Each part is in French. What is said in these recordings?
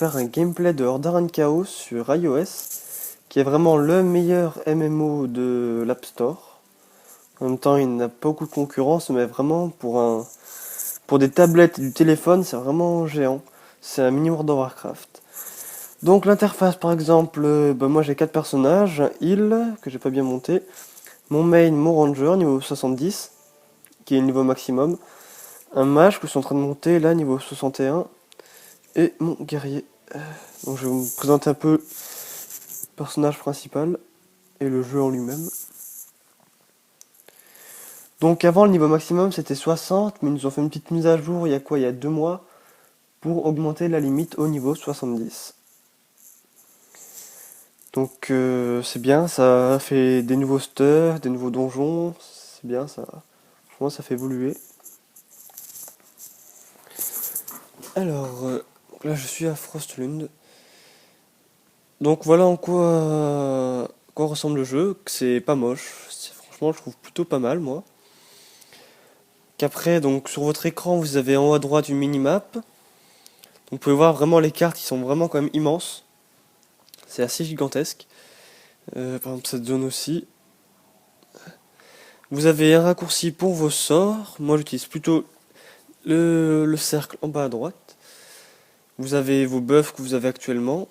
faire un gameplay de Order and Chaos sur iOS, qui est vraiment le meilleur MMO de l'App Store. En même temps, il n'a pas beaucoup de concurrence, mais vraiment pour des tablettes et du téléphone, c'est vraiment géant. C'est un mini World of Warcraft. Donc l'interface, par exemple, moi j'ai 4 personnages, un heal que j'ai pas bien monté, mon main, mon ranger niveau 70, qui est le niveau maximum, un mage que je suis en train de monter là niveau 61, et mon guerrier. Donc je vais vous présenter un peu le personnage principal et le jeu en lui-même. Donc avant le niveau maximum c'était 60, mais ils nous ont fait une petite mise à jour il y a 2 mois, pour augmenter la limite au niveau 70. Donc c'est bien, ça fait des nouveaux stuff, des nouveaux donjons, c'est bien ça. Franchement ça fait évoluer. Alors là je suis à Frostlund. Donc voilà en quoi ressemble le jeu, que c'est pas moche, franchement je trouve plutôt pas mal moi. Qu'après donc sur votre écran vous avez en haut à droite une minimap. Donc vous pouvez voir vraiment les cartes qui sont vraiment quand même immenses. C'est assez gigantesque. Par exemple cette zone aussi. Vous avez un raccourci pour vos sorts. Moi j'utilise plutôt le cercle en bas à droite. Vous avez vos buffs que vous avez actuellement.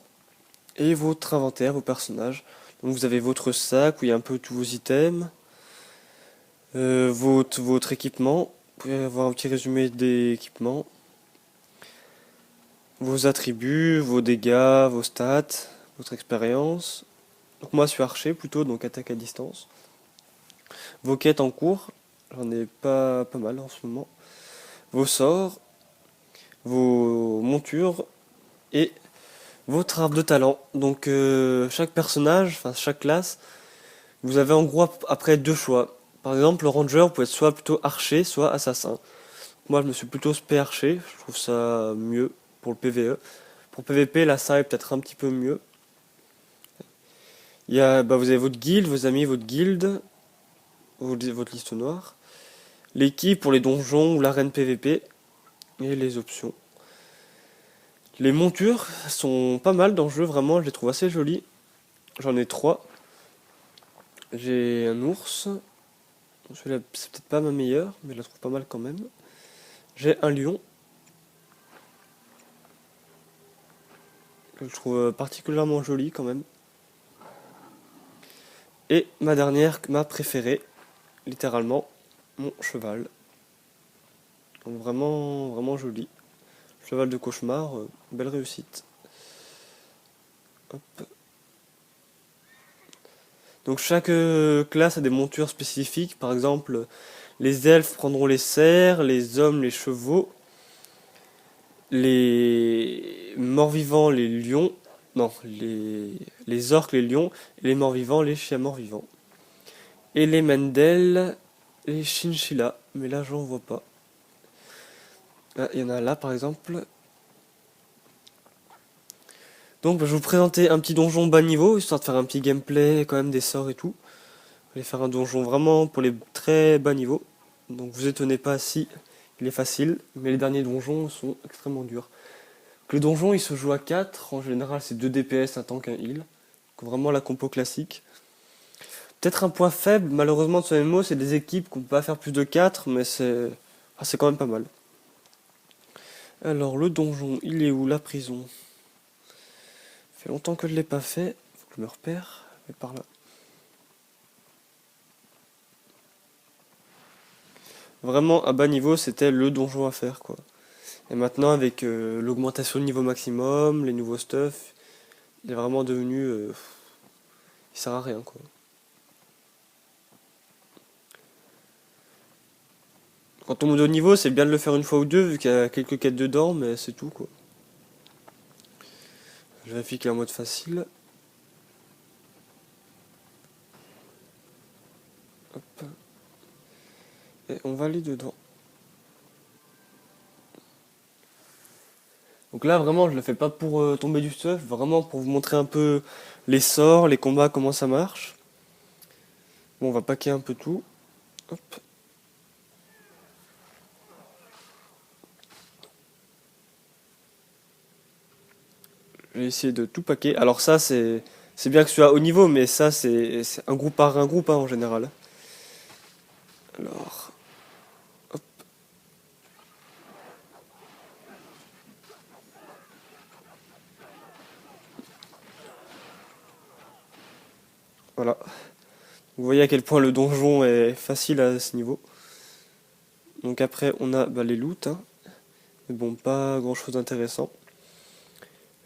Et votre inventaire, vos personnages. Donc vous avez votre sac où il y a un peu tous vos items. Votre équipement. Vous pouvez avoir un petit résumé des équipements. Vos attributs, vos dégâts, vos stats, votre expérience. Donc moi je suis archer plutôt, donc attaque à distance. Vos quêtes en cours, j'en ai pas mal en ce moment. Vos sorts, vos montures et votre arbre de talent. Donc chaque personnage, enfin chaque classe, vous avez en gros après deux choix. Par exemple, le ranger peut être soit plutôt archer, soit assassin. Moi je me suis plutôt spé archer, je trouve ça mieux pour le PvE. Pour PvP, là ça est peut-être un petit peu mieux. Vous avez votre guilde, vos amis, votre guilde, votre liste noire. L'équipe pour les donjons ou l'arène PvP. Et les options. Les montures sont pas mal dans le jeu, vraiment, je les trouve assez jolies. J'en ai 3. J'ai un ours. Celui-là, c'est peut-être pas ma meilleure, mais je la trouve pas mal quand même. J'ai un lion. Que je trouve particulièrement joli quand même. Et ma dernière, ma préférée, littéralement, mon cheval. Donc vraiment, vraiment joli. Cheval de cauchemar, belle réussite. Hop. Donc chaque classe a des montures spécifiques. Par exemple, les elfes prendront les cerfs, les hommes les chevaux, les morts-vivants les lions, non, les orques les lions, et les morts-vivants les chiens morts-vivants. Et les mendel, les chinchillas, mais là j'en vois pas. Ah, il y en a là par exemple. Donc je vais vous présenter un petit donjon bas niveau, histoire de faire un petit gameplay quand même des sorts et tout. Je vais faire un donjon vraiment pour les très bas niveaux. Donc vous étonnez pas si il est facile, mais les derniers donjons sont extrêmement durs. Le donjon il se joue à 4, en général c'est 2 DPS, un tank, un heal. Donc vraiment la compo classique. Peut-être un point faible, malheureusement de ce MMO, c'est des équipes qu'on peut pas faire plus de 4, mais c'est quand même pas mal. Alors le donjon, il est où? La prison. Ça fait longtemps que je l'ai pas fait, faut que je me repère, mais par là. Vraiment à bas niveau c'était le donjon à faire quoi. Et maintenant avec l'augmentation de niveau maximum, les nouveaux stuff, il est vraiment devenu... il sert à rien quoi. Quand on monte au niveau, c'est bien de le faire une fois ou deux, vu qu'il y a quelques quêtes dedans, mais c'est tout quoi. Je vérifie qu'il est en mode facile. Hop. Et on va aller dedans. Donc là vraiment je le fais pas pour tomber du stuff, vraiment pour vous montrer un peu les sorts, les combats, comment ça marche. Bon on va packer un peu tout. Hop. Je vais essayer de tout paquer. Alors ça, c'est bien que ce soit haut niveau, mais ça, c'est un groupe par un groupe hein, en général. Alors, hop, voilà. Vous voyez à quel point le donjon est facile à ce niveau. Donc après, on a bah, les loots. Hein. Mais bon, pas grand chose d'intéressant.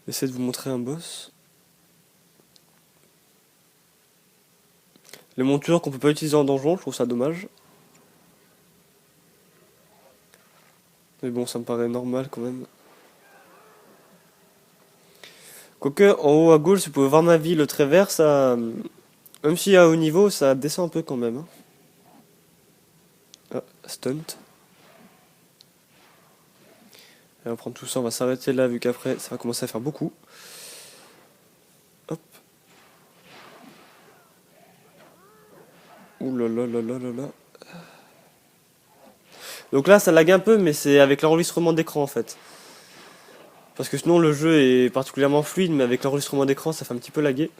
J'essaie de vous montrer un boss. Les montures qu'on peut pas utiliser en donjon, je trouve ça dommage. Mais bon, ça me paraît normal quand même. Quoique, en haut à gauche, si vous pouvez voir ma vie, le trait vert, ça... Même si à haut niveau, ça descend un peu quand même. Hein. Ah, stunt. Et on va prendre tout ça, on va s'arrêter là, vu qu'après, ça va commencer à faire beaucoup. Hop. Ouh là là là là là là. Donc là, ça lag un peu, mais c'est avec l'enregistrement d'écran en fait. Parce que sinon, le jeu est particulièrement fluide, mais avec l'enregistrement d'écran, ça fait un petit peu laguer.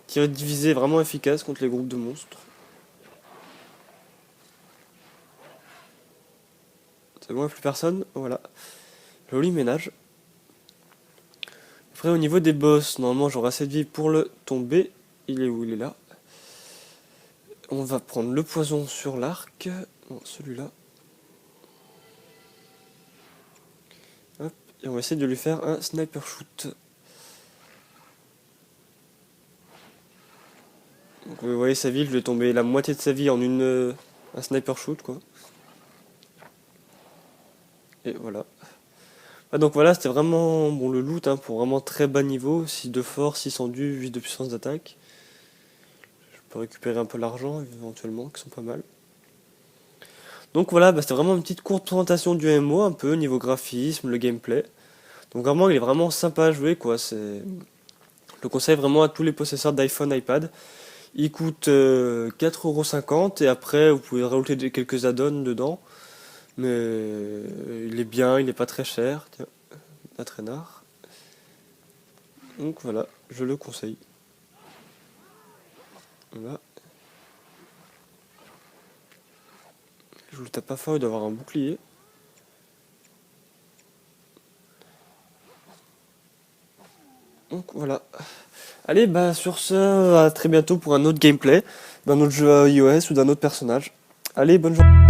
Tir divisé vraiment efficace contre les groupes de monstres. C'est bon, il n'y a plus personne. Voilà. Joli ménage. Après, au niveau des boss, normalement, j'aurai assez de vie pour le tomber. Il est où? Il est là. On va prendre le poison sur l'arc. Non, celui-là. Hop. Et on va essayer de lui faire un sniper shoot. Donc, vous voyez sa vie, je vais tomber la moitié de sa vie en un sniper shoot, quoi. Et voilà. Ah, donc voilà, c'était vraiment bon le loot hein, pour vraiment très bas niveau, 6 de force, 6 endu, 8 de puissance d'attaque. Je peux récupérer un peu l'argent éventuellement, qui sont pas mal. Donc voilà, bah, c'était vraiment une petite courte présentation du MMO, un peu niveau graphisme, le gameplay. Donc vraiment, il est vraiment sympa à jouer, quoi. Je le conseille vraiment à tous les possesseurs d'iPhone, iPad. Il coûte 4,50€ et après vous pouvez rajouter quelques add-ons dedans. Mais il est bien, il n'est pas très cher. Tiens, un traînard. Donc voilà, je le conseille. Voilà. Je le tape pas fort, il doit avoir un bouclier. Donc voilà. Allez, bah sur ce, à très bientôt pour un autre gameplay, d'un autre jeu à iOS ou d'un autre personnage. Allez, bonne journée.